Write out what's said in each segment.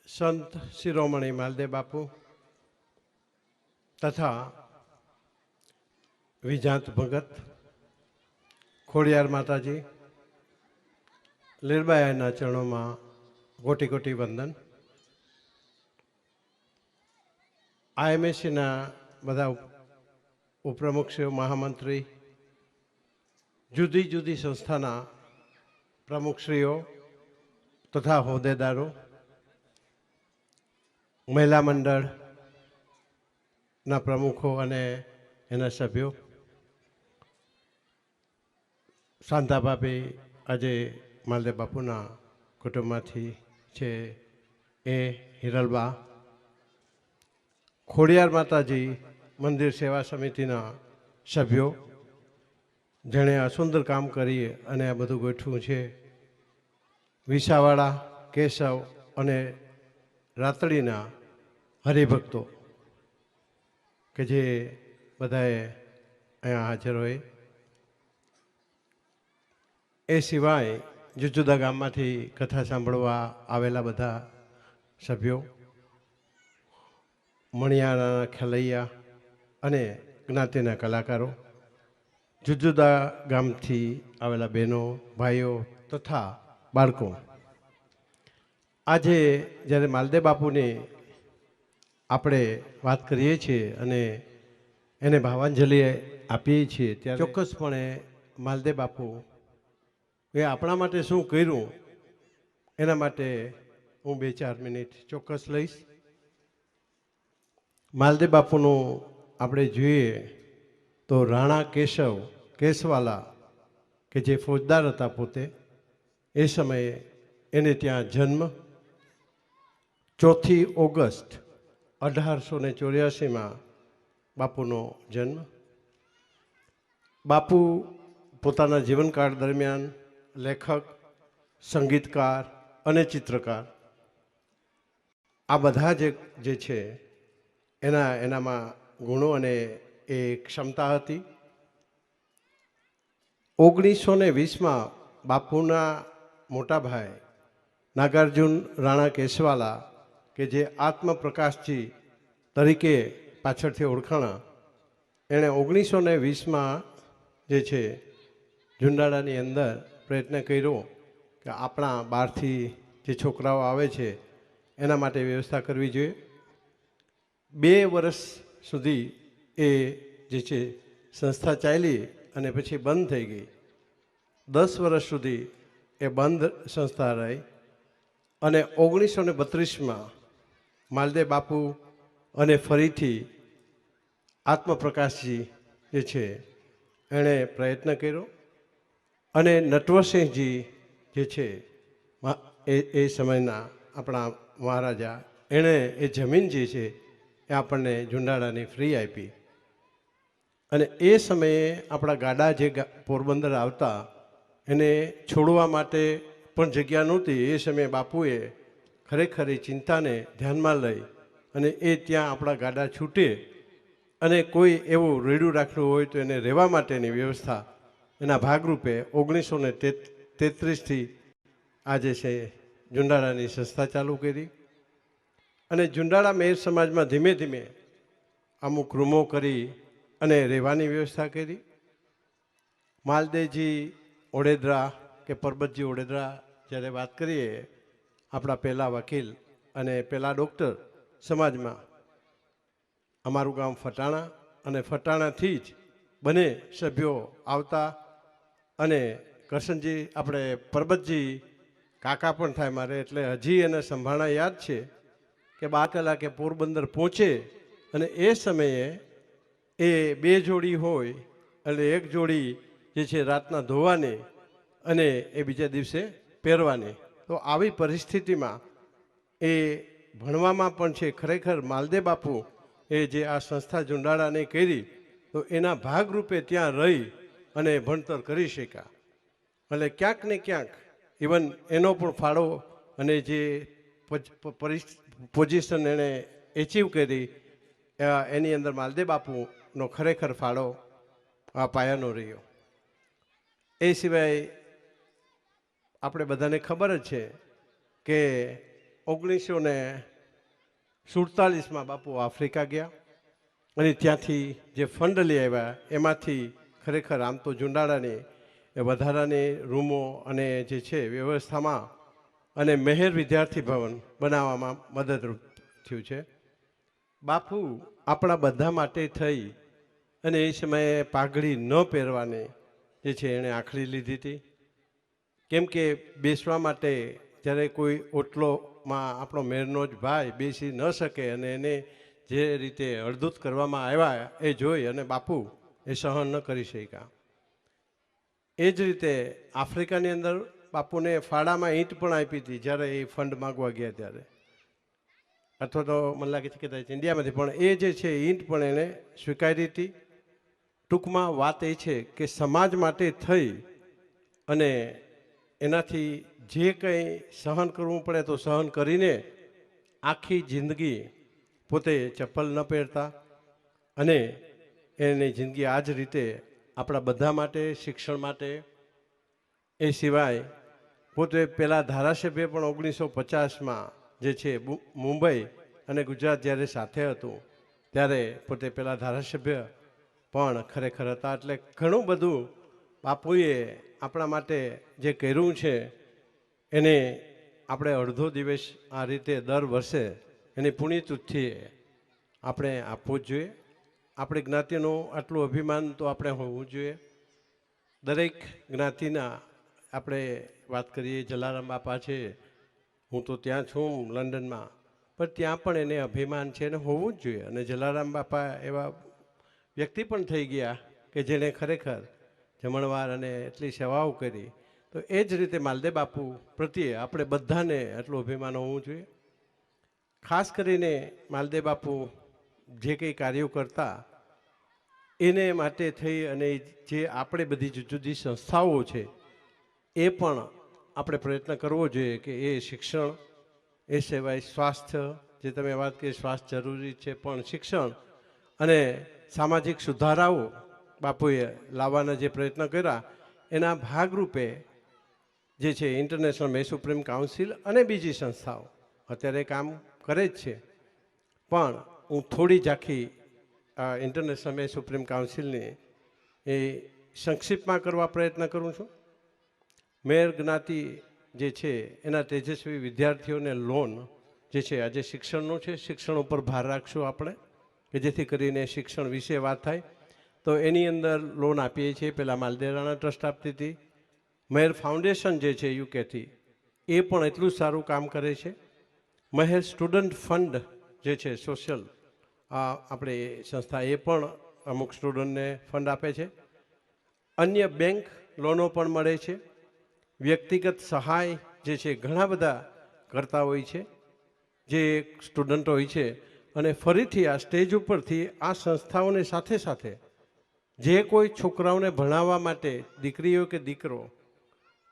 સંત શિરોમણી માલદેવ બાપુ તથા વિજાંત ભગત, ખોડિયાર માતાજી, લીરબાયાના ચરણોમાં કોટી કોટી વંદન. IMACના બધા ઉપપ્રમુખશ્રીઓ, મહામંત્રી, જુદી જુદી સંસ્થાના પ્રમુખશ્રીઓ તથા હોદ્દેદારો, મહિલા મંડળના પ્રમુખો અને એના સભ્યો, શાંતાભાભી આજે માલદેવ બાપુના કુટુંબમાંથી છે એ હિરલબા, ખોડિયાર માતાજી મંદિર સેવા સમિતિના સભ્યો, જેણે આ સુંદર કામ કરી અને આ બધું ગોઠવું છે, વિસાવાડા, કેશવ અને રાતડીના હરિભક્તો કે જે બધાએ અહીંયા હાજર હોય. એ સિવાય જુદા જુદા ગામમાંથી કથા સાંભળવા આવેલા બધા સભ્યો, મણિયારાના ખેલૈયા અને જ્ઞાતિના કલાકારો, જુદા જુદા ગામથી આવેલા બહેનો, ભાઈઓ તથા બાળકો. આજે જ્યારે માલદેવ બાપુની આપણે વાત કરીએ છીએ અને એને ભાવાંજલિ આપીએ છીએ ત્યારે ચોક્કસપણે માલદેવ બાપુ એ આપણા માટે શું કર્યું એના માટે હું 2-4 મિનિટ ચોક્કસ લઈશ. માલદેવ બાપુનું આપણે જોઈએ તો રાણા કેશવ કેસવાલા કે જે ફોજદાર હતા પોતે, એ સમયે એને ત્યાં જન્મ, 4 ઓગસ્ટ 1884 બાપુનો જન્મ. બાપુ પોતાના જીવનકાળ દરમિયાન લેખક, સંગીતકાર અને ચિત્રકાર આ બધા જે છે એનામાં ગુણો અને એ ક્ષમતા હતી. 1920 બાપુના મોટા ભાઈ નાગાર્જુન રાણા કેસવાલા કે જે આત્મપ્રકાશજી તરીકે પાછળથી ઓળખાણા, એણે 1920 જે છે ઝુંડાળાની અંદર પ્રયત્ન કર્યો કે આપણા બહારથી જે છોકરાઓ આવે છે એના માટે વ્યવસ્થા કરવી જોઈએ. 2 વર્ષ સુધી એ જે છે સંસ્થા ચાલી અને પછી બંધ થઈ ગઈ. 10 વર્ષ સુધી એ બંધ સંસ્થા રહી અને 1932 માલદેવ બાપુ અને ફરીથી આત્મપ્રકાશજી જે છે એણે પ્રયત્ન કર્યો અને નટવરસિંહજી જે છે એ સમયના આપણા મહારાજા, એણે એ જમીન જે છે એ આપણને ઝુંડાળાની ફ્રી આપી. અને એ સમયે આપણા ગાડા જે પોરબંદર આવતા એને છોડવા માટે પણ જગ્યા નહોતી. એ સમયે બાપુએ ખરેખર એ ચિંતાને ધ્યાનમાં લઈ અને એ ત્યાં આપણા ગાડા છૂટે અને કોઈ એવું રેડું રાખવું હોય તો એને રહેવા માટેની વ્યવસ્થા એના ભાગરૂપે 1933 આજે છે ઝુંડાળાની સંસ્થા ચાલુ કરી. અને ઝુંડાળા મેર સમાજમાં ધીમે ધીમે અમુક રૂમો કરી અને રહેવાની વ્યવસ્થા કરી. માલદેવજી ઓડેદરા કે પરબતજી ઓડેદરા જ્યારે વાત કરીએ, આપણા પહેલાં વકીલ અને પહેલાં ડૉક્ટર સમાજમાં, અમારું ગામ ફટાણા અને ફટાણાથી જ બંને સભ્યો આવતા. અને કરશનજી આપણે પરબતજી કાકા પણ થાય મારે, એટલે હજી એને સંભાળા યાદ છે કે 12 કલાકે પોરબંદર પહોંચે અને એ સમયે એ 2 જોડી હોય એટલે 1 જોડી જે છે રાતના ધોવાની અને એ બીજા દિવસે પહેરવાની. તો આવી પરિસ્થિતિમાં એ ભણવામાં પણ છે. ખરેખર માલદેવ બાપુ એ જે આ સંસ્થા ઝુંડાળાની કરી તો એના ભાગરૂપે ત્યાં રહી અને ભણતર કરી શક્યા. એટલે ક્યાંક ને ક્યાંક ઇવન એનો પણ ફાળો અને જે પોઝિશન એણે એચીવ કરી એની અંદર માલદેવ બાપુનો ખરેખર ફાળો આ પાયાનો રહ્યો. એ સિવાય આપણે બધાને ખબર જ છે કે 1947માં બાપુ આફ્રિકા ગયા અને ત્યાંથી જે ફંડ લઈ આવ્યા એમાંથી ખરેખર આમ તો ઝુંડાળાની વધારાની રૂમો અને જે છે વ્યવસ્થામાં અને મહેર વિદ્યાર્થી ભવન બનાવવામાં મદદરૂપ થયું છે. બાપુ આપણા બધા માટે થઈ અને એ સમયે પાઘડી ન પહેરવાની જે છે એણે આખરી લીધી હતી. કેમ કે બેસવા માટે જ્યારે કોઈ ઓટલોમાં આપણો મેરનો જ ભાઈ બેસી ન શકે અને એને જે રીતે અડધૂત કરવામાં આવ્યા એ જોઈ અને બાપુ એ સહન ન કરી શક્યા. એ જ રીતે આફ્રિકાની અંદર બાપુને ફાળામાં ઈંટ પણ આપી હતી જ્યારે એ ફંડ માગવા ગયા ત્યારે, અથવા તો મને લાગે છે કદાચ ઇન્ડિયામાંથી, પણ એ જે છે ઈંટ પણ એણે સ્વીકારી હતી. ટૂંકમાં વાત એ છે કે સમાજ માટે થઈ અને એનાથી જે કંઈ સહન કરવું પડે તો સહન કરીને આખી જિંદગી પોતે ચપ્પલ ન પહેરતા અને એની જિંદગી આ જ રીતે આપણા બધા માટે, શિક્ષણ માટે. એ સિવાય પોતે પહેલાં ધારાસભ્ય પણ 1950માં જે છે મુંબઈ અને ગુજરાત જ્યારે સાથે હતું ત્યારે પોતે પહેલાં ધારાસભ્ય પણ ખરેખર હતા. એટલે ઘણું બધું બાપુએ આપણા માટે જે કર્યું છે એને આપણે અડધો દિવસ આ રીતે દર વર્ષે એની પુણ્યતિથિએ આપણે આપવું જ જોઈએ. આપણી જ્ઞાતિનું આટલું અભિમાન તો આપણે હોવું જોઈએ. દરેક જ્ઞાતિના આપણે વાત કરીએ, જલારામ બાપા છે, હું તો ત્યાં છું લંડનમાં, પણ ત્યાં પણ એને અભિમાન છે અને હોવું જ જોઈએ. અને જલારામ બાપા એવા વ્યક્તિ પણ થઈ ગયા કે જેણે ખરેખર જમણવાર અને એટલી સેવાઓ કરી. તો એ જ રીતે માલદેવ બાપુ પ્રત્યે આપણે બધાને એટલું અભિમાન હોવું જોઈએ. ખાસ કરીને માલદેવ બાપુ જે કંઈ કાર્યો કરતા એને માટે થઈ અને જે આપણે બધી જુદી જુદી સંસ્થાઓ છે એ પણ આપણે પ્રયત્ન કરવો જોઈએ કે એ શિક્ષણ, એ સિવાય સ્વાસ્થ્ય, જે તમે વાત કરી સ્વાસ્થ્ય જરૂરી છે, પણ શિક્ષણ અને સામાજિક સુધારાઓ બાપુએ લાવવાના જે પ્રયત્ન કર્યા એના ભાગરૂપે જે છે ઇન્ટરનેશનલ મે સુપ્રીમ કાઉન્સિલ અને બીજી સંસ્થાઓ અત્યારે કામ કરે જ છે. પણ હું થોડી ઝાંખી ઇન્ટરનેશનલ મે સુપ્રીમ કાઉન્સિલની એ સંક્ષિપ્તમાં કરવા પ્રયત્ન કરું છું. મેર જ્ઞાતિ જે છે એના તેજસ્વી વિદ્યાર્થીઓને લોન જે છે આજે શિક્ષણનું છે, શિક્ષણ ઉપર ભાર રાખશું આપણે કે જેથી કરીને શિક્ષણ વિશે વાત થાય. તો એની અંદર લોન આપીએ છીએ. પહેલાં માલદેવ રાણા ટ્રસ્ટ આપતી હતી. મહેર ફાઉન્ડેશન જે છે યુકેથી એ પણ એટલું જ સારું કામ કરે છે. મહેર સ્ટુડન્ટ ફંડ જે છે સોશિયલ આપણે સંસ્થા એ પણ અમુક સ્ટુડન્ટને ફંડ આપે છે. અન્ય બેંક લોનો પણ મળે છે. વ્યક્તિગત સહાય જે છે ઘણા બધા કરતા હોય છે જે સ્ટુડન્ટ હોય છે. અને ફરીથી આ સ્ટેજ ઉપરથી આ સંસ્થાઓને સાથે સાથે જે કોઈ છોકરાઓને ભણાવવા માટે દીકરીઓ કે દીકરો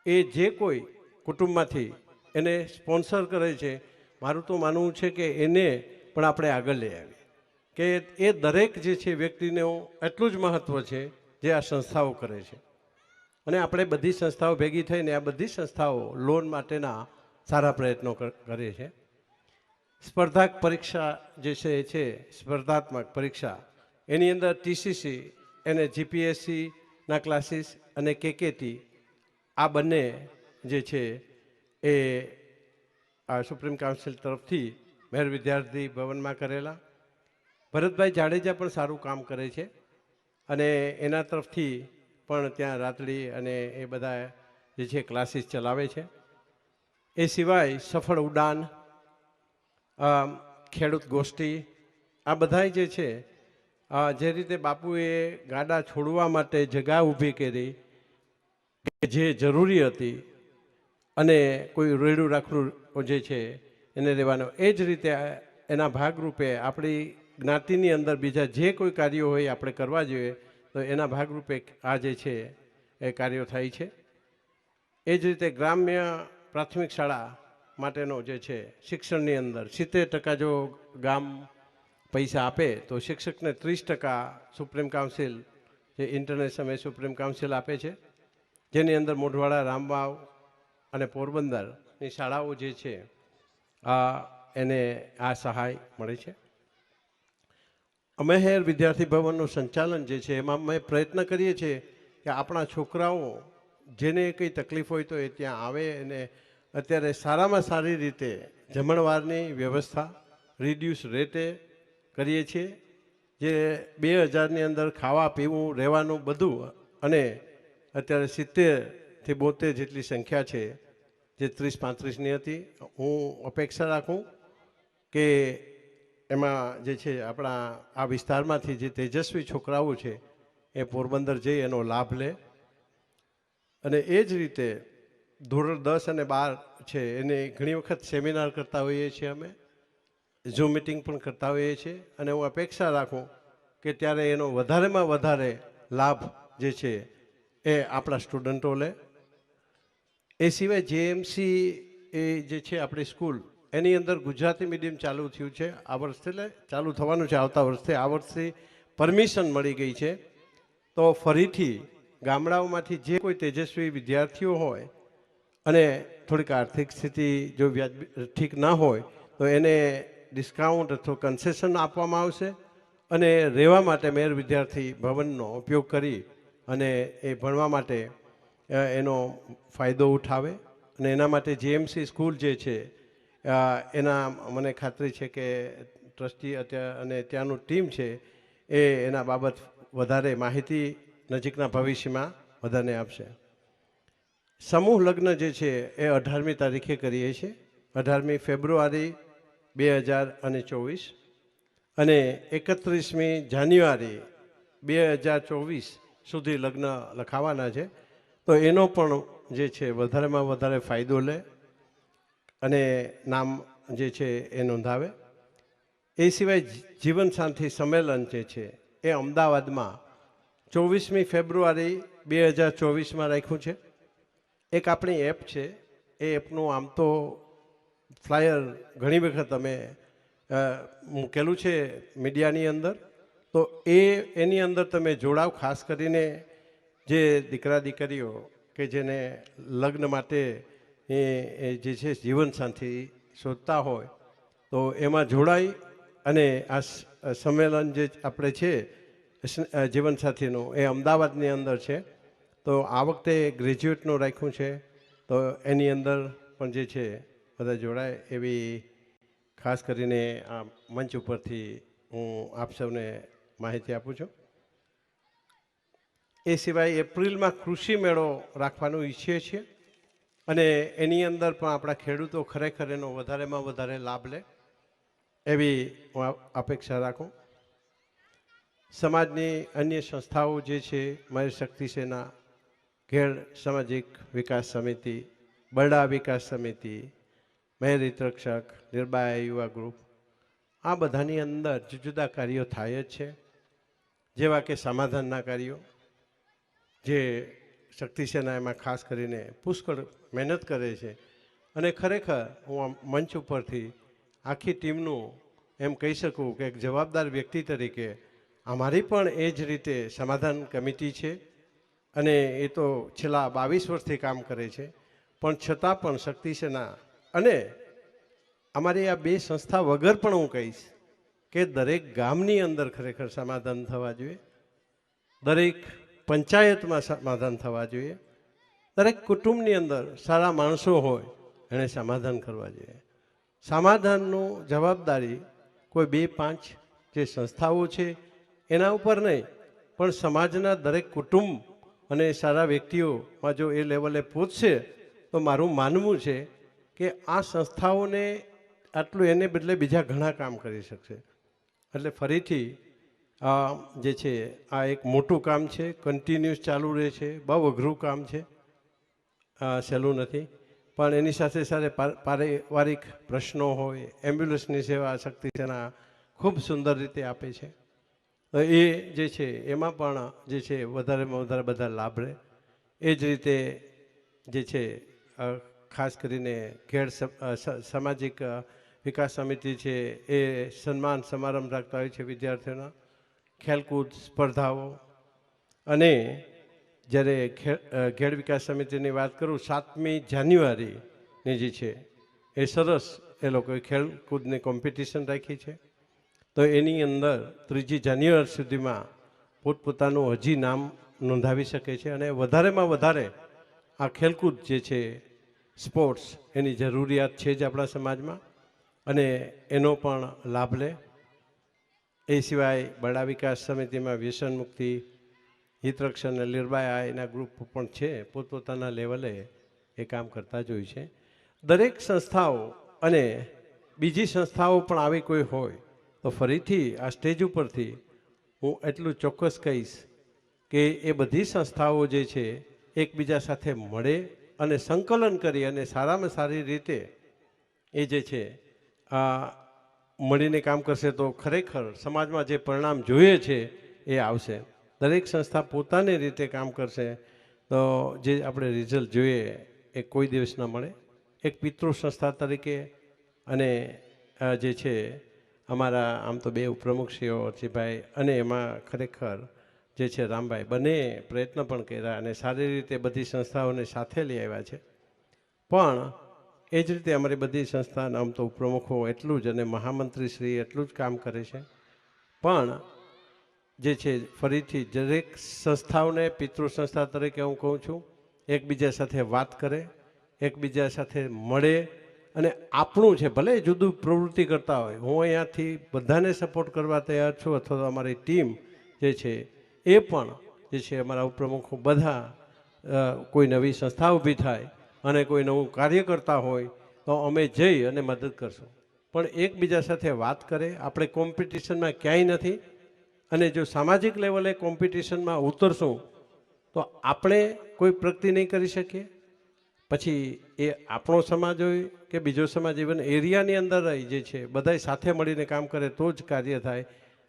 એ જે કોઈ કુટુંબમાંથી એને સ્પોન્સર કરે છે, મારું તો માનવું છે કે એને પણ આપણે આગળ લઈ આવીએ કે એ દરેક જે છે વ્યક્તિનું એટલું જ મહત્ત્વ છે જે આ સંસ્થાઓ કરે છે. અને આપણે બધી સંસ્થાઓ ભેગી થઈને આ બધી સંસ્થાઓ લોન માટેના સારા પ્રયત્નો કરે છે. સ્પર્ધાત્મક પરીક્ષા જે છે સ્પર્ધાત્મક પરીક્ષા એની અંદર ટીસીસી એને જીપીએસસીના ક્લાસીસ અને કેકેટી આ બંને જે છે એ આ સુપ્રીમ કાઉન્સિલ તરફથી મહેર વિદ્યાર્થી ભવનમાં કરેલા. ભરતભાઈ જાડેજા પણ સારું કામ કરે છે અને એના તરફથી પણ ત્યાં રાતડી અને એ બધા જે છે ક્લાસીસ ચલાવે છે. એ સિવાય સફળ ઉડાન, ખેડૂત ગોષ્ઠી, આ બધા જે છે જે રીતે બાપુએ ગાડા છોડવા માટે જગા ઊભી કરી જે જરૂરી હતી અને કોઈ રેડું રાખડું જે છે એને રહેવાનો, એ જ રીતે એના ભાગરૂપે આપણી જ્ઞાતિની અંદર બીજા જે કોઈ કાર્યો હોય આપણે કરવા જોઈએ તો એના ભાગરૂપે આ જે છે એ કાર્યો થાય છે. એ જ રીતે ગ્રામ્ય પ્રાથમિક શાળા માટેનો જે છે શિક્ષણની અંદર 70% જો ગામ પૈસા આપે તો શિક્ષકને 30% સુપ્રીમ કાઉન્સિલ જે ઇન્ટરનેશનલ સુપ્રીમ કાઉન્સિલ આપે છે, જેની અંદર મોઢવાડા, રામવાવ અને પોરબંદરની શાળાઓ જે છે એને આ સહાય મળી છે. અમે હેર વિદ્યાર્થી ભવનનું સંચાલન જે છે એમાં અમે પ્રયત્ન કરીએ છીએ કે આપણા છોકરાઓ જેને કંઈ તકલીફ હોય તો એ ત્યાં આવે અને અત્યારે સારામાં સારી રીતે જમણવારની વ્યવસ્થા રિડ્યુસ રેટે કરીએ છીએ. જે 2000ની અંદર ખાવા પીવું રહેવાનું બધું, અને અત્યારે 70થી 72 જેટલી સંખ્યા છે જે 30-35ની હતી. હું અપેક્ષા રાખું કે એમાં જે છે આપણા આ વિસ્તારમાંથી જે તેજસ્વી છોકરાઓ છે એ પોરબંદર જઈ એનો લાભ લે. અને એ જ રીતે ધોરણ 10 અને 12 છે એને ઘણી વખત સેમિનાર કરતા હોઈએ છીએ, અમે ઝૂમ મિટિંગ પણ કરતા હોઈએ છીએ. અને હું અપેક્ષા રાખું કે ત્યારે એનો વધારેમાં વધારે લાભ જે છે એ આપણા સ્ટુડન્ટો લે. એ સિવાય જેએમસી એ જે છે આપણી સ્કૂલ, એની અંદર ગુજરાતી મીડિયમ ચાલુ થયું છે આ વર્ષથી, એટલે ચાલુ થવાનું છે આવતા વર્ષથી. આ વર્ષથી પરમિશન મળી ગઈ છે. તો ફરીથી ગામડાઓમાંથી જે કોઈ તેજસ્વી વિદ્યાર્થીઓ હોય અને થોડીક આર્થિક સ્થિતિ જો ઠીક ના હોય તો એને ડિસ્કાઉન્ટ અથવા કન્સેશન આપવામાં આવશે. અને રહેવા માટે મેર વિદ્યાર્થી ભવનનો ઉપયોગ કરી અને એ ભણવા માટે એનો ફાયદો ઉઠાવે. અને એના માટે જેએમસી સ્કૂલ જે છે એના મને ખાતરી છે કે ટ્રસ્ટી અને ત્યાંનું ટીમ છે એ એના બાબત વધારે માહિતી નજીકના ભવિષ્યમાં બધાને આપશે. સમૂહ લગ્ન જે છે એ 18મી તારીખે કરીએ છીએ, 18મી ફેબ્રુઆરી 2024 અને 31મી જાન્યુઆરી 2024 સુધી લગ્ન લખાવાના છે. તો એનો પણ જે છે વધારેમાં વધારે ફાયદો લે અને નામ જે છે એ નોંધાવે. એ સિવાય જીવનસાથી સંમેલન જે છે એ અમદાવાદમાં 24મી ફેબ્રુઆરી 2024માં રાખ્યું છે. એક આપણી એપ છે, એ એપનું આમ તો ફ્લાયર ઘણી વખત અમે મૂકેલું છે મીડિયાની અંદર. તો એની અંદર તમે જોડાવ. ખાસ કરીને જે દીકરા દીકરીઓ કે જેને લગ્ન માટે એ જે છે જીવનસાથી શોધતા હોય તો એમાં જોડાઈ અને આ સંમેલન જે આપણે છે જીવનસાથીનું એ અમદાવાદની અંદર છે. તો આ વખતે ગ્રેજ્યુએટનું રાખ્યું છે. તો એની અંદર પણ જે છે બધા જોડાય એવી ખાસ કરીને આ મંચ ઉપરથી હું આપ સૌને માહિતી આપું છું. એ સિવાય એપ્રિલમાં કૃષિ મેળો રાખવાનું ઈચ્છીએ છીએ અને એની અંદર પણ આપણા ખેડૂતો ખરેખર એનો વધારેમાં વધારે લાભ લે એવી હું અપેક્ષા રાખું. સમાજની અન્ય સંસ્થાઓ જે છે, મારી શક્તિ સેના, ઘેડ સામાજિક વિકાસ સમિતિ, બરડા વિકાસ સમિતિ, મહેર હિતરક્ષક, નિર્ભયા યુવા ગ્રુપ, આ બધાની અંદર જુદા જુદા કાર્યો થાય જ છે. જેવા કે સમાધાનના કાર્યો, જે શક્તિ સેના એમાં ખાસ કરીને પુષ્કળ મહેનત કરે છે. અને ખરેખર હું મંચ ઉપરથી આખી ટીમનું એમ કહી શકું કે એક જવાબદાર વ્યક્તિ તરીકે અમારી પણ એ જ રીતે સમાધાન કમિટી છે અને એ તો છેલ્લા 22 વર્ષથી કામ કરે છે. પણ છતાં પણ શક્તિ સેના અને અમારી આ બે સંસ્થા વગર પણ હું કહીશ કે દરેક ગામની અંદર ખરેખર સમાધાન થવા જોઈએ, દરેક પંચાયતમાં સમાધાન થવા જોઈએ, દરેક કુટુંબની અંદર સારા માણસો હોય એણે સમાધાન કરવા જોઈએ. સમાધાનનું જવાબદારી કોઈ 2-5 જે સંસ્થાઓ છે એના ઉપર નહીં, પણ સમાજના દરેક કુટુંબ અને સારા વ્યક્તિઓમાં જો એ લેવલે પહોંચશે તો મારું માનવું છે કે આ સંસ્થાઓને આટલું એને બદલે બીજા ઘણા કામ કરી શકશે. એટલે ફરીથી જે છે આ એક મોટું કામ છે, કન્ટિન્યુઅસ ચાલુ રહે છે, બહુ અઘરું કામ છે, સહેલું નથી. પણ એની સાથે સાથે પારિવારિક પ્રશ્નો હોય, એમ્બ્યુલન્સની સેવા શક્તિ સેના ખૂબ સુંદર રીતે આપે છે. એ જે છે એમાં પણ જે છે વધારેમાં વધારે બધા લાભ રહે. એ જ રીતે જે છે ખાસ કરીને ઘેડ સામાજિક વિકાસ સમિતિ છે એ સન્માન સમારંભ રાખતા હોય છે વિદ્યાર્થીઓના, ખેલકૂદ સ્પર્ધાઓ. અને જ્યારે ઘેડ વિકાસ સમિતિની વાત કરું, 7મી જાન્યુઆરીની જે છે એ સરસ એ લોકોએ ખેલકૂદની કોમ્પિટિશન રાખી છે. તો એની અંદર 3 જાન્યુઆરી સુધીમાં પોતપોતાનું હજી નામ નોંધાવી શકે છે અને વધારેમાં વધારે આ ખેલકૂદ જે છે સ્પોર્ટ્સ એની જરૂરિયાત છે જ આપણા સમાજમાં અને એનો પણ લાભ લે. એ સિવાય બાળ વિકાસ સમિતિમાં વ્યસન મુક્તિ, હિતરક્ષણ અને નિર્ભયા એના ગ્રુપ પણ છે, પોતપોતાના લેવલે એ કામ કરતા જ હોય છે. દરેક સંસ્થાઓ અને બીજી સંસ્થાઓ પણ આવી કોઈ હોય તો ફરીથી આ સ્ટેજ ઉપરથી હું એટલું ચોક્કસ કહીશ કે એ બધી સંસ્થાઓ જે છે એકબીજા સાથે મળે અને સંકલન કરી અને સારામાં સારી રીતે એ જે છે આ મળીને કામ કરશે તો ખરેખર સમાજમાં જે પરિણામ જોઈએ છે એ આવશે. દરેક સંસ્થા પોતાની રીતે કામ કરશે તો જે આપણે રિઝલ્ટ જોઈએ એ કોઈ દિવસ ન મળે. એક પિતૃ સંસ્થા તરીકે અને જે છે અમારા આમ તો 2 ઉપપ્રમુખશ્રીઓ અરજીભાઈ અને એમાં ખરેખર જે છે રામભાઈ, બંને પ્રયત્ન પણ કર્યા અને સારી રીતે બધી સંસ્થાઓને સાથે લઈ આવ્યા છે. પણ એ જ રીતે અમારી બધી સંસ્થાના આમ તો ઉપપ્રમુખો એટલું જ અને મહામંત્રીશ્રી એટલું જ કામ કરે છે. પણ જે છે ફરીથી દરેક સંસ્થાઓને પિતૃ સંસ્થા તરીકે હું કહું છું, એકબીજા સાથે વાત કરે, એકબીજા સાથે મળે અને આપણું છે ભલે જુદું પ્રવૃત્તિ કરતા હોય, હું અહીંયાથી બધાને સપોર્ટ કરવા તૈયાર છું અથવા તો અમારી ટીમ જે છે એ પણ જે છે અમારા ઉપપ્રમુખો બધા કોઈ નવી સંસ્થા ઊભી થાય અને કોઈ નવું કાર્ય કરતા હોય તો અમે જઈ અને મદદ કરશું. પણ એકબીજા સાથે વાત કરે. આપણે કોમ્પિટિશનમાં ક્યાંય નથી અને જો સામાજિક લેવલે કોમ્પિટિશનમાં ઉતરશું તો આપણે કોઈ પ્રગતિ નહીં કરી શકીએ. પછી એ આપણો સમાજ હોય કે બીજો સમાજ, ઇવન એરિયાની અંદર રહી જે છે બધાય સાથે મળીને કામ કરે તો જ કાર્ય થાય.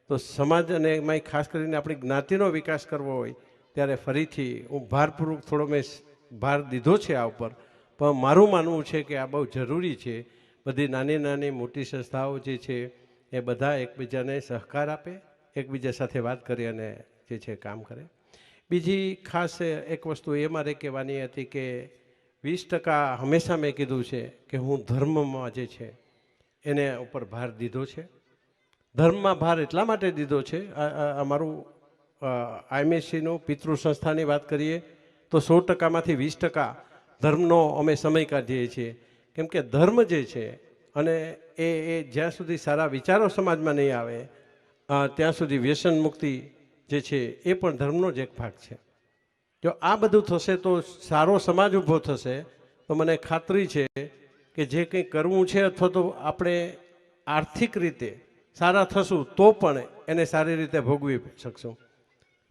તો સમાજ અને એમાંય ખાસ કરીને આપણી જ્ઞાતિનો વિકાસ કરવો હોય ત્યારે ફરીથી હું ભારપૂર્વક થોડો મેં ભાર દીધો છે આ ઉપર, પણ મારું માનવું છે કે આ બહુ જરૂરી છે. બધી નાની નાની મોટી સંસ્થાઓ જે છે એ બધા એકબીજાને સહકાર આપે, એકબીજા સાથે વાત કરી અને જે છે કામ કરે. બીજી ખાસ એક વસ્તુ એ મારે કહેવાની હતી કે 20% હંમેશા મેં કીધું છે કે હું ધર્મમાં જે છે એને ઉપર ભાર દીધો છે. ધર્મમાં ભાર એટલા માટે દીધો છે, અમારું IMSCનું પિતૃ સંસ્થાની વાત કરીએ તો 100%માંથી 20% ધર્મનો અમે સમય કાઢીએ છીએ. કેમ કે ધર્મ જે છે અને એ જ્યાં સુધી સારા વિચારો સમાજમાં નહીં આવે ત્યાં સુધી વ્યસન મુક્તિ જે છે એ પણ ધર્મનો જ એક ભાગ છે. જો આ બધું થશે તો સારો સમાજ ઊભો થશે તો મને ખાતરી છે કે જે કંઈ કરવું છે અથવા તો આપણે આર્થિક રીતે સારા થશું તો પણ એને સારી રીતે ભોગવી શકશું.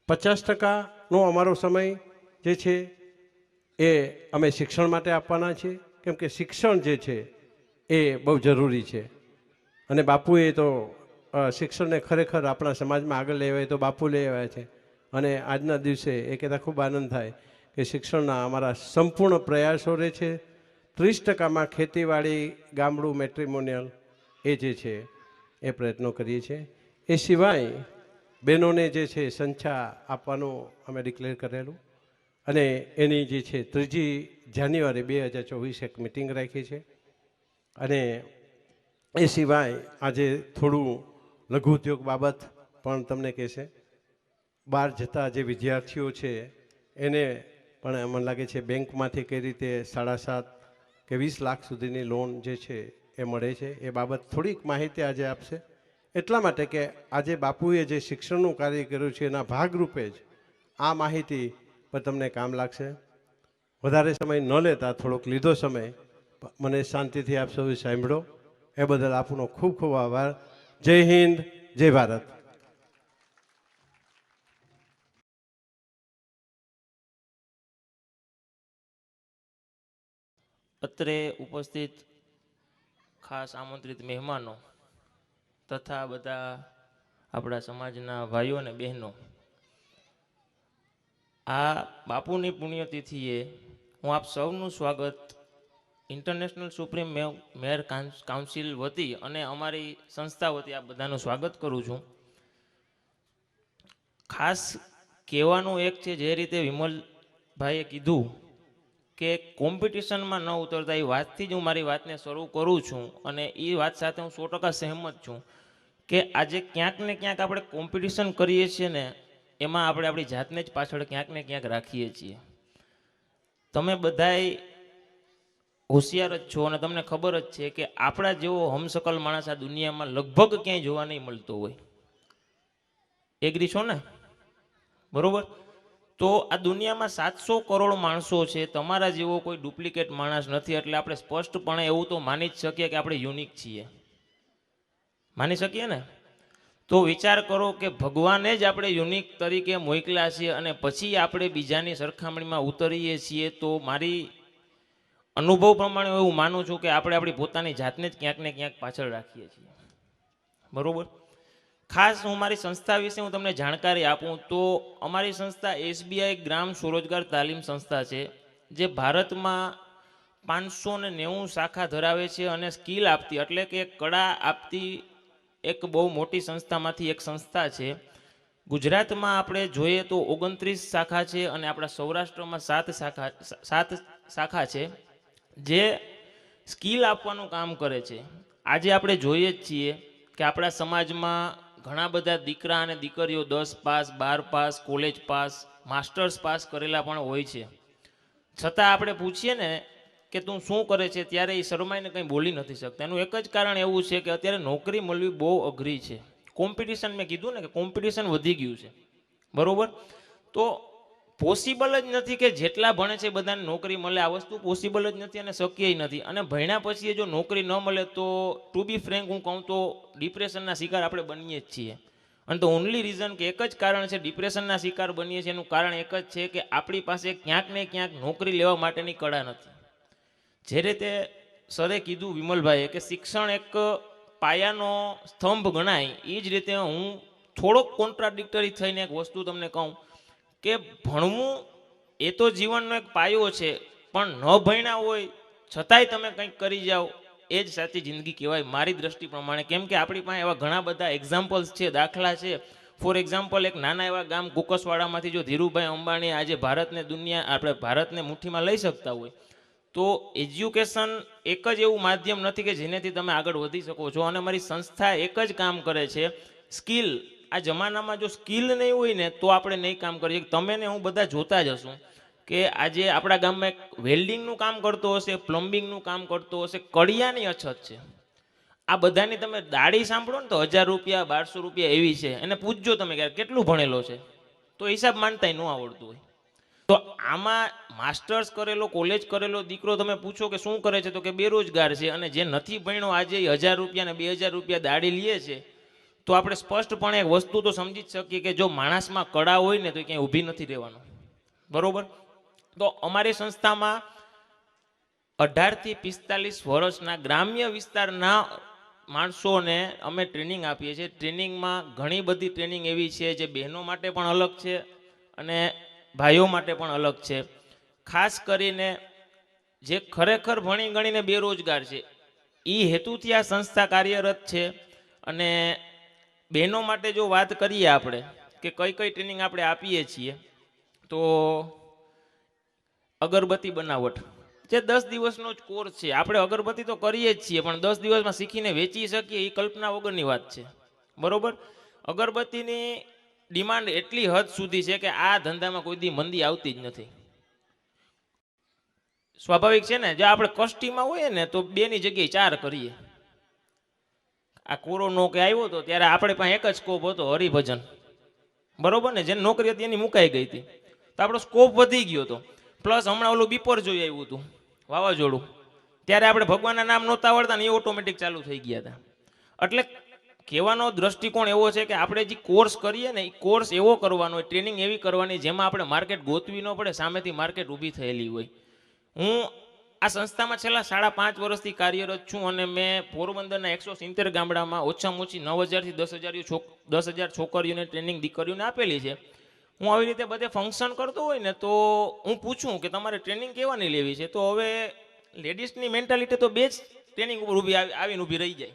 50%નો અમારો સમય જે છે એ અમે શિક્ષણ માટે આપવાના છીએ, કેમ કે શિક્ષણ જે છે એ બહુ જરૂરી છે અને બાપુએ તો શિક્ષણને ખરેખર આપણા સમાજમાં આગળ લઈ આવ્યા તો બાપુ લઈ આવ્યા છે. અને આજના દિવસે એ કહેતા ખૂબ આનંદ થાય કે શિક્ષણના અમારા સંપૂર્ણ પ્રયાસો રહે છે. 30%માં ખેતીવાડી, ગામડું, મેટ્રિમોનિયલ એ જે છે એ પ્રયત્નો કરીએ છીએ. એ સિવાય બહેનોને જે છે સંખ્યા આપવાનું અમે ડિક્લેર કરેલું અને એની જે છે 3 જાન્યુઆરી 2024 એક મિટિંગ રાખી છે. અને એ સિવાય આજે થોડું લઘુ ઉદ્યોગ બાબત પણ તમને કહેશે. બહાર જતા જે વિદ્યાર્થીઓ છે એને પણ મને લાગે છે બેંકમાંથી કઈ રીતે 7.5 કે 20 લાખ સુધીની લોન જે છે એ મળે છે. એ બાબત થોડીક માહિતી આજે આપશે. એટલા માટે કે આજે બાપુએ જે શિક્ષણનું કાર્ય કર્યું છે એના ભાગરૂપે જ આ માહિતી પર તમને કામ લાગશે. વધારે સમય ન લેતા થોડોક લીધો સમય મને શાંતિથી આપ સૌએ સાંભળો એ બદલ આપનો ખૂબ ખૂબ આભાર. જય હિન્દ, જય ભારત. અત્રે ઉપસ્થિત ખાસ આમંત્રિત મહેમાનો તથા બધા આપણા સમાજના ભાઈઓ અને બહેનો, આ બાપુની પુણ્યતિથિએ હું આપ સૌનું સ્વાગત ઇન્ટરનેશનલ સુપ્રીમ મેયર કાઉન્સિલ વતી અને અમારી સંસ્થા વતી આ બધાનું સ્વાગત કરું છું. ખાસ કહેવાનું એક છે, જે રીતે વિમલભાઈએ કીધું કે કોમ્પિટિશનમાં ન ઉતરતા એ વાતથી જ હું મારી વાતને શરૂ કરું છું અને એ વાત સાથે હું 100% સહેમત છું કે આજે ક્યાંક ને ક્યાંક આપણે કોમ્પિટિશન કરીએ છીએ ને એમાં આપણે આપણી જાતને જ પાછળ ક્યાંક ને ક્યાંક રાખીએ છીએ. તમે બધાય હોશિયાર જ છો અને તમને ખબર જ છે કે આપણા જેવો હમશકલ માણસ આ દુનિયામાં લગભગ ક્યાંય જોવા નહીં મળતો હોય. એગ્રી છો ને? બરોબર. તો આ દુનિયામાં 700 કરોડ માણસો છે, તમારા જેવો કોઈ ડુપ્લિકેટ માણસ નથી. એટલે આપણે સ્પષ્ટપણે એવું તો માની જ શકીએ કે આપણે યુનિક છીએ. માની શકીએ ને? તો વિચાર કરો કે ભગવાને જ આપણે યુનિક તરીકે મોકલ્યા છીએ અને પછી આપણે બીજાની સરખામણીમાં ઉતરીએ છીએ. તો મારી અનુભવ પ્રમાણે એવું માનું છું કે આપણે આપણી પોતાની જાતને જ ક્યાંક ને ક્યાંક પાછળ રાખીએ છીએ. બરોબર. ખાસ હું મારી સંસ્થા વિશે હું તમને જાણકારી આપું તો અમારી સંસ્થા SBI ગ્રામ સ્વરોજગાર તાલીમ સંસ્થા છે, જે ભારતમાં 590 શાખા ધરાવે છે અને સ્કિલ આપતી એટલે કે કળા આપતી એક બહુ મોટી સંસ્થામાંથી એક સંસ્થા છે. ગુજરાતમાં આપણે જોઈએ તો 29 શાખા છે અને આપણા સૌરાષ્ટ્રમાં 7 શાખા છે જે સ્કિલ આપવાનું કામ કરે છે. આજે આપણે જોઈએ જ છીએ કે આપણા સમાજમાં ઘણા બધા દીકરા અને દીકરીઓ 10 pass, 12 pass, college pass, masters pass કરેલા પણ હોય છે. છતાં આપણે પૂછીએ ને કે તું શું કરે છે ત્યારે એ શરમાઈને કંઈ બોલી નથી શકતા. એનું એક જ કારણ એવું છે કે અત્યારે નોકરી મળવી બહુ અઘરી છે. કોમ્પિટિશન, મેં કીધું ને કે કોમ્પિટિશન વધી ગયું છે. બરોબર. તો પોસિબલ જ નથી કે જેટલા ભણે છે બધાને નોકરી મળે. આ વસ્તુ પોસિબલ જ નથી અને શક્ય નથી. અને ભણ્યા પછી જો નોકરી ન મળે તો ટુ બી ફ્રેન્ક હું કહું તો ડિપ્રેશનના શિકાર આપણે બનીએ જ છીએ. અને તો ઓનલી રીઝન કે એક જ કારણ છે ડિપ્રેશનના શિકાર બનીએ છીએ, એનું કારણ એક જ છે કે આપણી પાસે ક્યાંક ને ક્યાંક નોકરી લેવા માટેની કળા નથી. જે રીતે સરે કીધું વિમલભાઈએ કે શિક્ષણ એક પાયાનો સ્તંભ ગણાય, એ જ રીતે હું થોડોક કોન્ટ્રાડિક્ટરી થઈને એક વસ્તુ તમને કહું કે ભણવું એ તો જીવનનો એક પાયો છે, પણ ન ભણ્યા હોય છતાંય તમે કંઈક કરી જાઓ એ જ સાચી જિંદગી કહેવાય મારી દ્રષ્ટિ પ્રમાણે. કેમ કે આપણી પાસે એવા ઘણા બધા એક્ઝામ્પલ્સ છે, દાખલા છે. ફોર એક્ઝામ્પલ, એક નાના એવા ગામ કુકસવાડામાંથી જો ધીરુભાઈ અંબાણી આજે ભારતને મુઠ્ઠીમાં લઈ શકતા હોય તો એજ્યુકેશન એક જ એવું માધ્યમ નથી કે જેનાથી તમે આગળ વધી શકો છો. અને મારી સંસ્થા એક જ કામ કરે છે, સ્કિલ. આ જમાનામાં જો સ્કિલ નહીં હોય ને તો આપણે નહીં કામ કરીએ. તમે ને હું બધા જોતા જ હશું કે આજે આપણા ગામમાં એક વેલ્ડિંગનું કામ કરતો હશે, પ્લમ્બિંગનું કામ કરતો હશે, કડિયાની અછત છે. આ બધાની તમે દાડી સાંભળો ને તો 1000 રૂપિયા, 1200 રૂપિયા એવી છે. એને પૂછજો તમે કે કેટલું ભણેલો છે, તો હિસાબ માનતાય ન આવડતું હોય. તો આમાં માસ્ટર્સ કરેલો, કોલેજ કરેલો દીકરો તમે પૂછો કે શું કરે છે તો કે બેરોજગાર છે. અને જે નથી ભણ્યો આજે 1000 રૂપિયા ને 2000 રૂપિયા દાડી લે છે. તો આપણે સ્પષ્ટપણે એક વસ્તુ તો સમજી જ શકીએ કે જો માણસમાં કળા હોય ને તો ક્યાંય ઊભી નથી રહેવાનું. બરોબર. તો અમારી સંસ્થામાં 18 થી 45 વર્ષના ગ્રામ્ય વિસ્તારના માણસોને અમે ટ્રેનિંગ આપીએ છીએ. ટ્રેનિંગમાં ઘણી બધી ટ્રેનિંગ એવી છે જે બહેનો માટે પણ અલગ છે અને ભાઈઓ માટે પણ અલગ છે. ખાસ કરીને જે ખરેખર ભણી ગણીને બેરોજગાર છે એ હેતુથી આ સંસ્થા કાર્યરત છે. અને બહેનો માટે જો વાત કરીએ આપણે કે કઈ કઈ ટ્રેનિંગ આપણે આપીએ છીએ તો અગરબત્તી બનાવટ જે 10 દિવસનો જ કોર્સ છે. આપણે અગરબત્તી તો કરીએ જ છીએ પણ 10 દિવસમાં શીખીને વેચી શકીએ એ કલ્પના વગરની વાત છે. બરોબર. અગરબત્તીની ડિમાન્ડ એટલી હદ સુધી છે કે આ ધંધામાં કોઈ દી મંદી આવતી જ નથી. સ્વાભાવિક છે ને. જો આપણે કસ્ટીમાં હોઈએ ને તો 2 ની જગ્યાએ 4 કરીએ. આ કોરોનો કે આવ્યો હતો ત્યારે આપણે પાસે એક જ સ્કોપ હતો, હરિભજન. બરોબર ને. જેને નોકરી હતી એની મુકાઈ ગઈ હતી તો આપણો સ્કોપ વધી ગયો હતો. પ્લસ હમણાં ઓલું બિપોર જોઈ આવ્યું હતું, વાવાઝોડું. ત્યારે આપણે ભગવાનના નામ નહોતા આવડતા ને એ ઓટોમેટિક ચાલુ થઈ ગયા હતા. એટલે કહેવાનો દ્રષ્ટિકોણ એવો છે કે આપણે જે કોર્સ કરીએ ને એ કોર્સ એવો કરવાનો હોય, ટ્રેનિંગ એવી કરવાની જેમાં આપણે માર્કેટ ગોતવી ન પડે, સામેથી માર્કેટ ઊભી થયેલી હોય. હું આ સંસ્થામાં છેલ્લા 5.5 વર્ષથી કાર્યરત છું અને મેં પોરબંદરના 170 ગામડામાં ઓછામાં ઓછી 9000 થી 10,000 છોકરીઓને ટ્રેનિંગ દીકરીઓને આપેલી છે. હું આવી રીતે બધે ફંક્શન કરતો હોય ને તો હું પૂછું કે તમારે ટ્રેનિંગ કેવાની લેવી છે, તો હવે લેડીઝની મેન્ટાલિટી તો 2 જ ટ્રેનિંગ ઉપર આવીને ઊભી રહી જાય.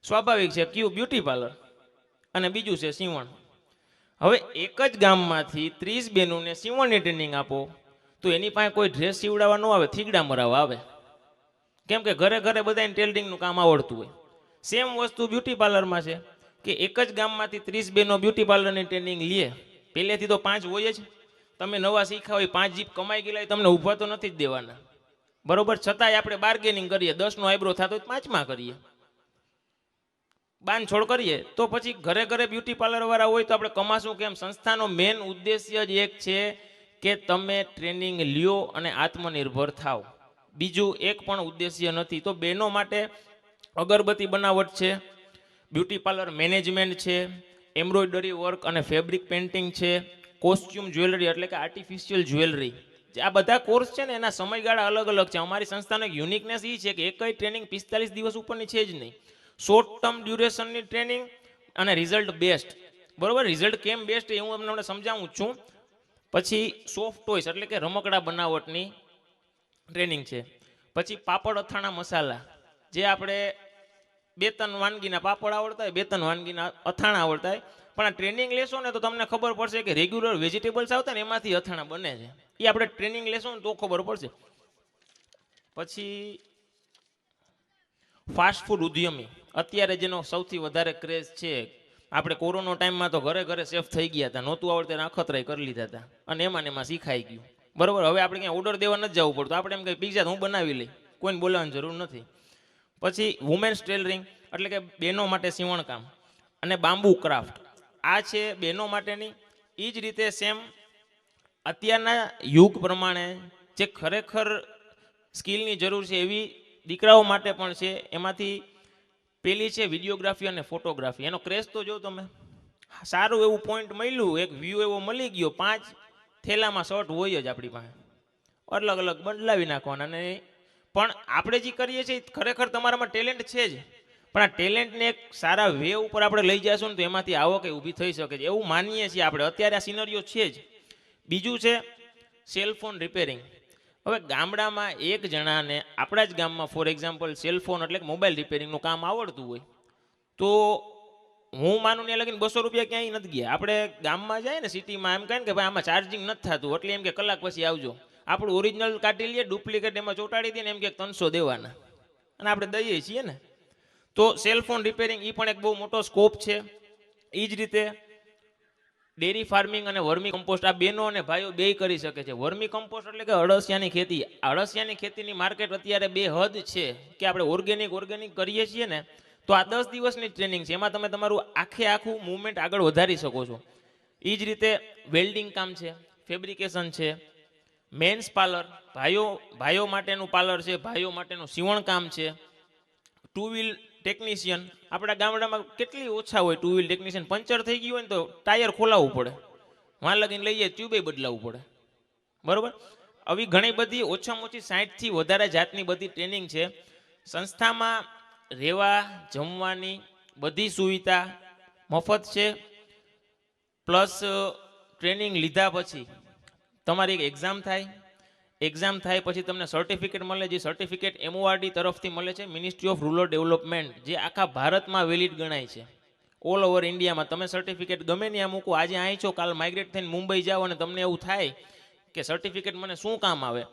સ્વાભાવિક છે. ક્યુ બ્યુટી પાર્લર અને બીજું છે સીવણ. હવે એક જ ગામમાંથી 30 બહેનોને સીવણની ટ્રેનિંગ આપો તો એની પાસે કોઈ ડ્રેસ સીવડાવવા ન આવે, થીગડા મરાવવા આવે. કેમ કે ઘરે ઘરે બધાને ટેલરિંગનું કામ આવડતું હોય. સેમ વસ્તુ બ્યુટી પાર્લરમાં છે કે એક જ ગામમાંથી 30 બહેનો બ્યુટી પાર્લરની ટ્રેનિંગ લે. પહેલેથી તો 5 હોય જ. તમે નવા શીખ્યા હોય, 5 જીપ કમાઈ ગયેલા હોય, તમને ઊભા તો નથી જ દેવાના. બરોબર, છતાંય આપણે બાર્ગેનિંગ કરીએ, 10નો આઈબ્રો થતો હોય 5માં કરીએ, બાંધછોડ કરીએ. તો પછી ઘરે ઘરે બ્યુટી પાર્લર વાળા હોય તો આપણે કમાશું કેમ? સંસ્થાનો મેન ઉદ્દેશ્ય જ એક છે કે તમે ટ્રેનિંગ લ્યો અને આત્મનિર્ભર થાવ. બીજું એક પણ ઉદ્દેશ્ય નથી. તો બહેનો માટે અગરબત્તી બનાવટ છે, બ્યુટી પાર્લર મેનેજમેન્ટ છે, એમ્બ્રોઇડરી વર્ક અને ફેબ્રિક પેઇન્ટિંગ છે, કોસ્ચ્યુમ જ્વેલરી એટલે કે આર્ટિફિશિયલ જ્વેલરી. આ બધા કોર્સ છે ને એના સમયગાળા અલગ અલગ છે. અમારી સંસ્થાનો એક યુનિકનેસ એ છે કે એક કઈ ટ્રેનિંગ 45 દિવસ ઉપરની છે જ નહીં. શોર્ટ ટર્મ ડ્યુરેશનની ટ્રેનિંગ અને રિઝલ્ટ બેસ્ટ. બરોબર, રિઝલ્ટ કેમ બેસ્ટ એ હું તમને સમજાવું છું. પછી સોફ્ટ ટોયસ એટલે કે રમકડા બનાવટની ટ્રેનિંગ છે. પછી પાપડ અથાણા મસાલા, જે આપણે 2-3 વાનગીના પાપડ આવડતા હોય, 2-3 વાનગીના અથાણા આવડતા હોય. પણ આ ટ્રેનિંગ લેશો ને તો તમને ખબર પડશે કે રેગ્યુલર વેજીટેબલ્સ આવતા ને એમાંથી અથાણા બને છે. એ આપણે ટ્રેનિંગ લેશો ને તો ખબર પડશે. પછી ફાસ્ટ ફૂડ ઉદ્યમી, અત્યારે જેનો સૌથી વધારે ક્રેઝ છે. આપણે કોરોના ટાઈમમાં તો ઘરે ઘરે સેફ થઈ ગયા હતા, નહોતું આવડતું અખતરાય કરી લીધા હતા અને એમાં શીખાઈ ગયું. બરોબર, હવે આપણે ક્યાંય ઓર્ડર દેવા નથી જવું પડતું. આપણે એમ કે પિઝા હું બનાવી લઈ, કોઈને બોલાવવાની જરૂર નથી. પછી વુમેન્સ ટેલરિંગ એટલે કે બહેનો માટે સીવણકામ અને બાંબુ ક્રાફ્ટ, આ છે બહેનો માટેની. એ જ રીતે સેમ અત્યારના યુગ પ્રમાણે જે ખરેખર સ્કિલની જરૂર છે એવી દીકરાઓ માટે પણ છે. એમાંથી પેલી છે વિડીયોગ્રાફી અને ફોટોગ્રાફી. એનો ક્રેઝ તો જો તમે, સારું એવું પોઈન્ટ મળ્યું, એક વ્યૂ એવો મળી ગયો, 5 થેલામાં શર્ટ હોય જ આપણી પાસે, અલગ અલગ બદલાવી નાખવાના. અને પણ આપણે જે કરીએ છીએ ખરેખર તમારામાં ટેલેન્ટ છે જ, પણ આ ટેલેન્ટને એક સારા વે ઉપર આપણે લઈ જઈશું ને તો એમાંથી આવક ઊભી થઈ શકે છે એવું માનીએ છીએ આપણે. અત્યારે આ સિનરીઓ છે જ. બીજું છે સેલફોન રિપેરિંગ. હવે ગામડામાં એક જણાને આપણા જ ગામમાં ફોર એક્ઝામ્પલ સેલફોન એટલે કે મોબાઈલ રિપેરિંગનું કામ આવડતું હોય તો હું માનું ને લગીને 200 રૂપિયા ક્યાંય નથી ગયા. આપણે ગામમાં જાય ને સિટીમાં એમ કહે ને કે ભાઈ આમાં ચાર્જિંગ નથી થતું, એટલે એમ કે કલાક પછી આવજો. આપણું ઓરિજિનલ કાઢી લઈએ, ડુપ્લિકેટ એમાં ચોંટાડી દઈએ ને એમ કે 300 દેવાના, અને આપણે દઈએ છીએ ને. તો સેલફોન રિપેરિંગ એ પણ એક બહુ મોટો સ્કોપ છે. એ જ રીતે ડેરી ફાર્મિંગ અને વર્મી કમ્પોસ્ટ, આ બહેનો અને ભાઈઓ બેય કરી શકે છે. વર્મી કમ્પોસ્ટ એટલે કે અળસિયાની ખેતી. અળસિયાની ખેતીની માર્કેટ અત્યારે બે હદ છે કે આપણે ઓર્ગેનિક કરીએ છીએ ને તો આ 10 દિવસની ટ્રેનિંગ છે, એમાં તમે તમારું આખું મૂવમેન્ટ આગળ વધારી શકો છો. એ જ રીતે વેલ્ડિંગ કામ છે, ફેબ્રિકેશન છે, મેન્સ પાર્લર, ભાઈઓ માટેનું પાર્લર છે, ભાઈઓ માટેનું સીવણ કામ છે, 2 વ્હીલ ટેકનિશિયન. આપણા ગામડામાં કેટલી ઓછા હોય 2 વ્હીલ ટેકનિશિયન. પંચર થઈ ગયું હોય ને તો ટાયર ખોલાવવું પડે, વાં લગીને લઈએ ટ્યુબે બદલાવવું પડે. બરોબર, આવી ઘણી બધી ઓછામાં ઓછી 60થી વધારે જાતની બધી ટ્રેનિંગ છે. સંસ્થામાં રહેવા જમવાની બધી સુવિધા મફત છે. પ્લસ ટ્રેનિંગ લીધા પછી તમારી એક એક્ઝામ થાય પછી તમને સર્ટિફિકેટ મળે. જે સર્ટિફિકેટ MORD તરફથી મળે છે, મિનિસ્ટ્રી ઓફ રૂરલ ડેવલપમેન્ટ, જે આખા ભારતમાં વેલિડ ગણાય છે. ઓલ ઓવર ઇન્ડિયામાં તમે સર્ટિફિકેટ ગમે ત્યાં મૂકો, આજે અહીં છો, કાલ માઇગ્રેટ થઈને મુંબઈ જાઓ અને તમને એવું થાય કે સર્ટિફિકેટ મને શું કામ આવે,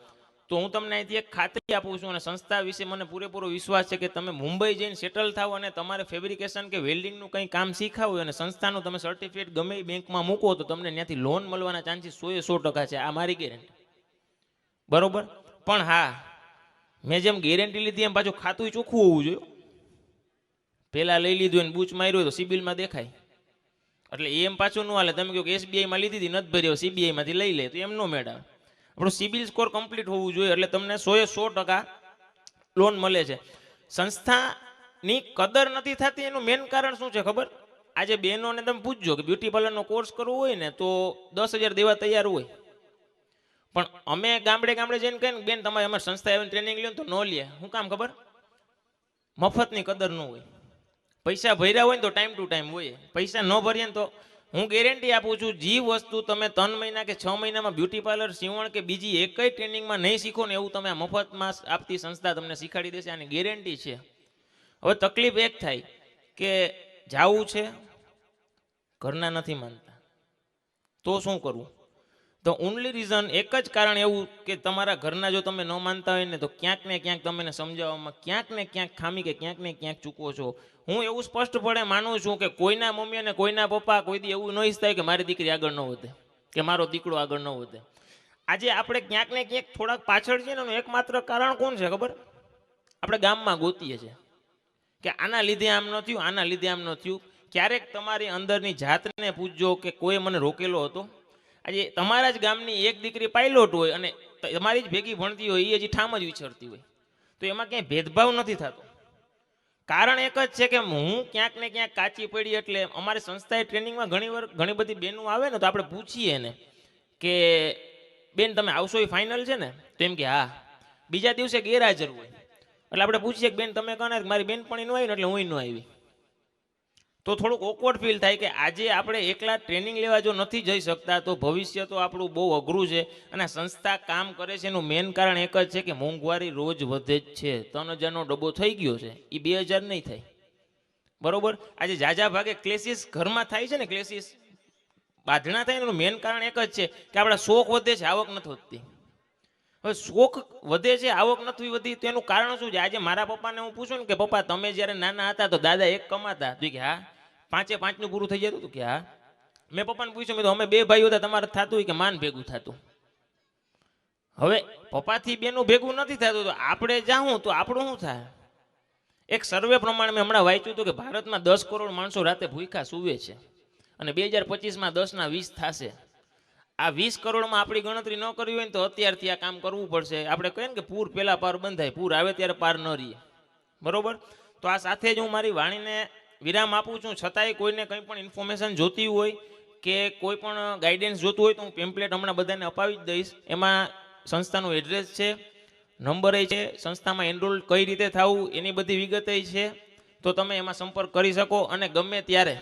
તો હું તમને અહીંથી એક ખાતરી આપું છું અને સંસ્થા વિશે મને પૂરેપૂરો વિશ્વાસ છે કે તમે મુંબઈ જઈને સેટલ થાવ અને તમારે ફેબ્રિકેશન કે વેલ્ડિંગનું કંઈ કામ શીખાવું હોય અને સંસ્થાનું તમે સર્ટિફિકેટ ગમે એ બેંકમાં મૂકો તો તમને ત્યાંથી લોન મળવાના ચાન્સીસ 100% છે. આ મારી ગેરંટી. બરોબર, પણ હા, મેં જેમ ગેરંટી લીધી એમ પાછું ખાતું ચોખ્ખું હોવું જોઈએ. પહેલાં લઈ લીધું એને બૂચ માર્યું હોય તો સિબિલમાં દેખાય, એટલે એમ પાછું ન હાલે. તમે કહો કે SBIમાં લીધી હતી નથી ભર્યો, CBIમાંથી લઈ લે, તો એમ નો મેળવે. આપણું સિબિલ સ્કોર કમ્પ્લીટ હોવું જોઈએ એટલે તમને 100% લોન મળે છે. સંસ્થાની કદર નથી થતી એનું મેઇન કારણ શું છે ખબર? આજે બહેનોને તમે પૂછજો કે બ્યુટી પાર્લરનો કોર્સ કરવો હોય ને તો 10,000 દેવા તૈયાર હોય, પણ અમે ગામડે જઈને કહીએ ને બેન તમારે અમારી સંસ્થા આવીને ટ્રેનિંગ લ્યો તો ન લે. શું કામ ખબર? મફતની કદર ન હોય. પૈસા ભર્યા હોય ને તો ટાઈમ ટુ ટાઈમ હોય, પૈસા ન ભરીએ ને તો હું ગેરંટી આપું છું જે વસ્તુ તમે 3 મહિના કે 6 મહિનામાં બ્યુટી પાર્લર, સીવણ કે બીજી એકય ટ્રેનિંગમાં નહીં શીખો ને એવું તમે મફતમાં આપતી સંસ્થા તમને શીખવાડી દેશે, આની ગેરંટી છે. હવે તકલીફ એક થાય કે જાવું છે, ઘરના નથી માનતા, તો શું કરવું? તો ઓનલી રીઝન એક જ કારણ એવું કે તમારા ઘરના જો તમે ન માનતા હોય ને તો ક્યાંક ને ક્યાંક તમને સમજાવવામાં ક્યાંક ને ક્યાંક ખામી કે ક્યાંક ને ક્યાંક ચૂકો છો. હું એવું સ્પષ્ટપણે માનું છું કે કોઈના મમ્મી અને કોઈના પપ્પા કોઈ દી એવું નહીં થાય કે મારી દીકરી આગળ ન વધે કે મારો દીકરો આગળ ન વધે. આજે આપણે ક્યાંક ને ક્યાંક થોડાક પાછળ છીએ ને એનું એકમાત્ર કારણ કોણ છે ખબર? આપણે ગામમાં ગોતીએ છીએ કે આના લીધે આમ ન થયું, આના લીધે આમ ન થયું. ક્યારેક તમારી અંદરની જાતને પૂછજો કે કોઈ મને રોકેલો હતો? આજે તમારા જ ગામની એક દીકરી પાયલોટ હોય અને તમારી જ ભેગી ભણતી હોય, એ હજી ઠામ જ વિચારતી હોય, તો એમાં ક્યાંય ભેદભાવ નથી થતો. કારણ એક જ છે કે હું ક્યાંક ને ક્યાંક કાચી પડી. એટલે અમારી સંસ્થાએ ટ્રેનિંગમાં ઘણી બધી બહેનો આવે ને તો આપણે પૂછીએ ને કે બેન તમે આવશો એ ફાઇનલ છે ને? તો એમ કે હા. બીજા દિવસે ગેરહાજર હોય એટલે આપણે પૂછીએ કે બેન તમે કહો ને મારી બેન પણ ન આવી ને એટલે હું ન આવી. તો થોડુંક ઓકવર્ડ ફીલ થાય કે આજે આપણે એકલા ટ્રેનિંગ લેવા જો નથી જઈ શકતા તો ભવિષ્ય તો આપણું બહુ અઘરું છે. અને સંસ્થા કામ કરે છે એનું મેઇન કારણ એક જ છે કે મોંઘવારી રોજ વધે જ છે. 3000નો ડબ્બો થઈ ગયો છે, એ 2000 નહીં થાય, બરોબર? આજે જાજા ભાગે ક્લેસીસ ઘરમાં થાય છે ને, ક્લેસીસ બાંધણા થાય એનું મેઇન કારણ એક જ છે કે આપણા શોખ વધે છે, આવક નથી વધતી. હવે શોખ વધે છે, આવક નથી વધી, તો એનું કારણ શું છે? આજે મારા પપ્પાને હું પૂછું ને કે પપ્પા તમે જ્યારે નાના હતા તો દાદા એક કમાતા, તો કે હા. 5 પૂરું થઈ જતું? કે હા. મેં પપ્પાને પૂછ્યું, મેં તો અમે 2 ભાઈઓ હતા, તમારે થતું હોય કે માન ભેગું થતું? હવે પપ્પાથી બેનું ભેગું નથી થતું તો આપણે જાઉં તો આપણું શું થાય? એક સર્વે પ્રમાણે મેં હમણાં વાંચ્યું હતું કે ભારતમાં 10 કરોડ માણસો રાતે ભૂખ્યા સૂવે છે અને 2025માં 10ના 20 થશે. આ 20 કરોડમાં આપણી ગણતરી ન કરવી હોય ને તો અત્યારથી આ કામ કરવું પડશે. આપણે કહીએ ને કે પૂર પહેલા પાર બંધાય, પૂર આવે ત્યારે પાર ન રહીએ, બરોબર? તો આ સાથે જ હું મારી વાણીને વિરામ આપું છું. છતાંય કોઈને કંઈ પણ ઇન્ફોર્મેશન જોતી હોય કે કોઈ પણ ગાઈડન્સ જોતું હોય તો હું પેમ્પલેટ હમણાં બધાને અપાવી જ દઈશ. એમાં સંસ્થાનું એડ્રેસ છે, નંબર છે, સંસ્થામાં એનરોલ કઈ રીતે થવું એની બધી વિગત છે. તો તમે એમાં સંપર્ક કરી શકો અને ગમે ત્યારે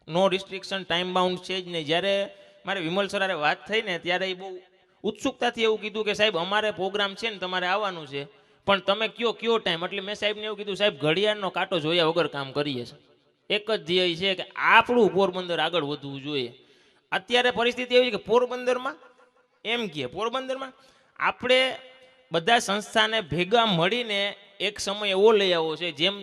નો રિસ્ટ્રિક્શન, ટાઈમ બાઉન્ડ છે જ નહીં. જ્યારે મારે વિમલ સરારે વાત થઈ ને ત્યારે એ બહુ ઉત્સુકતાથી એવું કીધું કે સાહેબ અમારે પ્રોગ્રામ છે ને તમારે આવવાનું છે, પણ તમે કયો ટાઈમ? એટલે મેં સાહેબને એવું કીધું, સાહેબ ઘડિયાળનો કાંટો જોયા વગર કામ કરીએ છીએ. એક જ ધ્યેય છે કે આપણું પોરબંદર આગળ વધવું જોઈએ. અત્યારે પરિસ્થિતિ એવી છે કે પોરબંદરમાં એમ કહે, પોરબંદરમાં આપણે બધા સંસ્થાને ભેગા મળીને એક સમય એવો લઈ આવો છે જેમ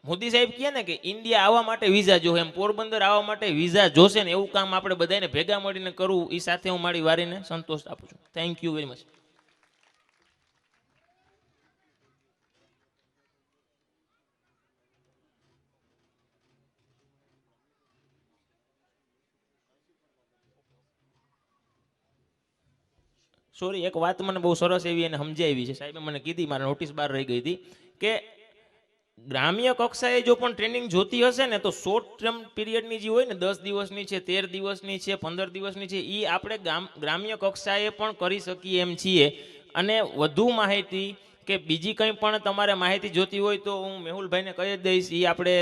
મોદી સાહેબ કહે ને કે ઇન્ડિયા આવવા માટે વિઝા જોશે, એમ પોરબંદર આવવા માટે વિઝા જોશે ને એવું કામ આપણે બધાને ભેગા મળીને કરવું. એ સાથે હું મારી વારીને સંતોષ આપું છું. Thank you very much. Sorry, એક વાત મને બહુ સરસ એવી એને સમજાવી છે, સાહેબે મને કીધી, મારા નોટિસ બહાર રહી ગઈ હતી કે ગ્રામ્ય કક્ષાએ જો પણ ટ્રેનિંગ જોતી હશે ને તો શોર્ટ ટર્મ પીરિયડની જે હોય ને 10 દિવસની છે, 13 દિવસની છે, 15 દિવસની છે, એ આપણે ગ્રામ્ય કક્ષાએ પણ કરી શકીએ એમ છીએ. અને વધુ માહિતી કે બીજી કંઈ પણ તમારે માહિતી જોતી હોય તો હું મેહુલભાઈને કહી જ દઈશ. એ આપણે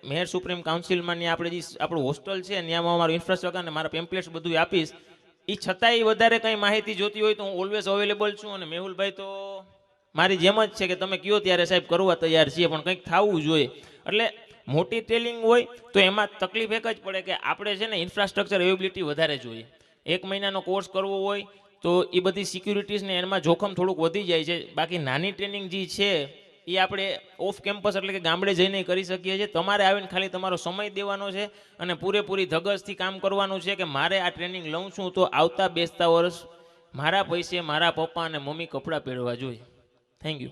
મેયર સુપ્રીમ કાઉન્સિલમાં આપણે જે આપણું હોસ્ટેલ છે ત્યાં મારું ઇન્ફ્રાસ્ટ્રક્ચર અને મારા પેમ્પલેટ્સ બધું આપીશ. એ છતાંય વધારે કંઈ માહિતી જોતી હોય તો હું ઓલવેઝ અવેલેબલ છું. અને મેહુલભાઈ તો મારી જેમ જ છે કે તમે કયો ત્યારે સાહેબ કરવા તૈયાર છીએ, પણ કંઈક થવું જોઈએ. એટલે મોટી ટ્રેનિંગ હોય તો એમાં તકલીફ એક જ પડે કે આપણે છે ને ઇન્ફ્રાસ્ટ્રક્ચર એવેબિલિટી વધારે જોઈએ. 1 મહિનાનો કોર્સ કરવો હોય તો એ બધી સિક્યુરિટીઝને એમાં જોખમ થોડુંક વધી જાય છે. બાકી નાની ટ્રેનિંગ જે છે એ આપણે ઓફ કેમ્પસ એટલે કે ગામડે જઈને કરી શકીએ છીએ. તમારે આવીને ખાલી તમારો સમય દેવાનો છે અને પૂરેપૂરી ધગશથી કામ કરવાનું છે કે મારે આ ટ્રેનિંગ લઉં છું તો આવતા બેસતા વર્ષ મારા પૈસે મારા પપ્પા અને મમ્મી કપડાં પહેરવા જોઈએ. Thank you.